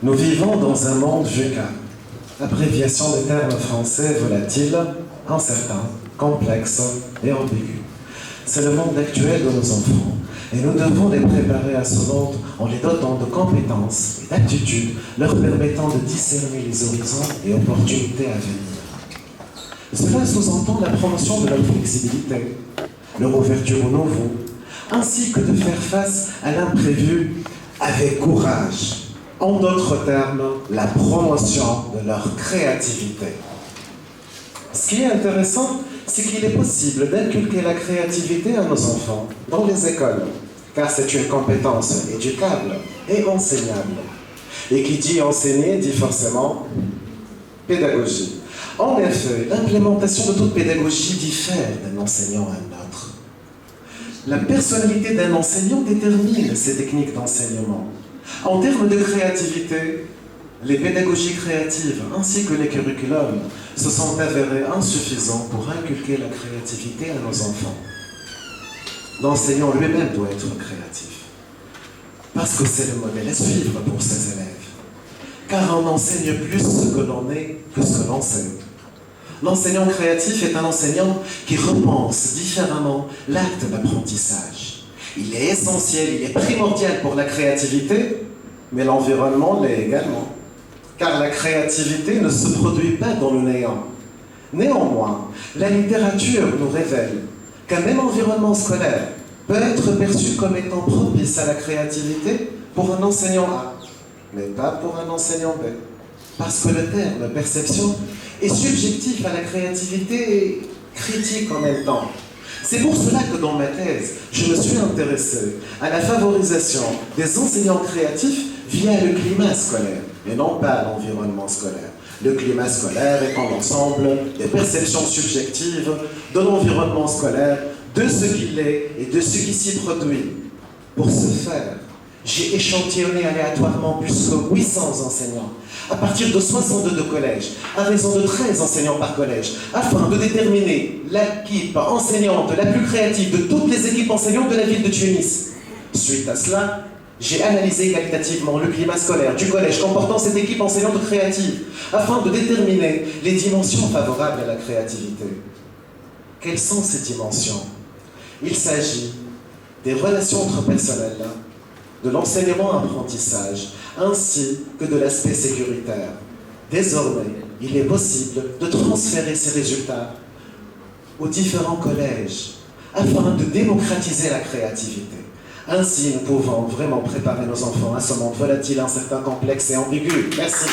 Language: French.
Nous vivons dans un monde VUCA, abréviation des termes français volatiles, incertains, complexes et ambigus. C'est le monde actuel de nos enfants, et nous devons les préparer à ce monde en les dotant de compétences et d'aptitudes leur permettant de discerner les horizons et opportunités à venir. Cela sous-entend la promotion de leur flexibilité, leur ouverture au nouveau, ainsi que de faire face à l'imprévu avec courage. En d'autres termes, la promotion de leur créativité. Ce qui est intéressant, c'est qu'il est possible d'inculquer la créativité à nos enfants dans les écoles, car c'est une compétence éducable et enseignable. Et qui dit enseigner dit forcément pédagogie. En effet, l'implémentation de toute pédagogie diffère d'un enseignant à un autre. La personnalité d'un enseignant détermine ses techniques d'enseignement. En termes de créativité, les pédagogies créatives ainsi que les curriculums se sont avérés insuffisants pour inculquer la créativité à nos enfants. L'enseignant lui-même doit être créatif, parce que c'est le modèle à suivre pour ses élèves. Car on enseigne plus ce que l'on est que ce que l'on sait. L'enseignant créatif est un enseignant qui repense différemment l'acte d'apprentissage. Il est essentiel, il est primordial pour la créativité, mais l'environnement l'est également. Car la créativité ne se produit pas dans le néant. Néanmoins, la littérature nous révèle qu'un même environnement scolaire peut être perçu comme étant propice à la créativité pour un enseignant A, mais pas pour un enseignant B. Parce que le terme perception est subjectif à la créativité et critique en même temps. C'est pour cela que dans ma thèse, je me suis intéressé à la favorisation des enseignants créatifs via le climat scolaire, et non pas l'environnement scolaire. Le climat scolaire étant l'ensemble des perceptions subjectives de l'environnement scolaire, de ce qu'il est et de ce qui s'y produit. Pour ce faire, j'ai échantillonné aléatoirement plus que 800 enseignants, à partir de 62 collèges, à raison de 13 enseignants par collège, afin de déterminer l'équipe enseignante la plus créative de toutes les équipes enseignantes de la ville de Tunis. Suite à cela, j'ai analysé qualitativement le climat scolaire du collège comportant cette équipe enseignante créative, afin de déterminer les dimensions favorables à la créativité. Quelles sont ces dimensions? Il s'agit des relations interpersonnelles, de l'enseignement-apprentissage, ainsi que de l'aspect sécuritaire. Désormais, il est possible de transférer ces résultats aux différents collèges, afin de démocratiser la créativité. Ainsi, nous pouvons vraiment préparer nos enfants à ce monde volatile, incertain, complexe et ambigu. Merci.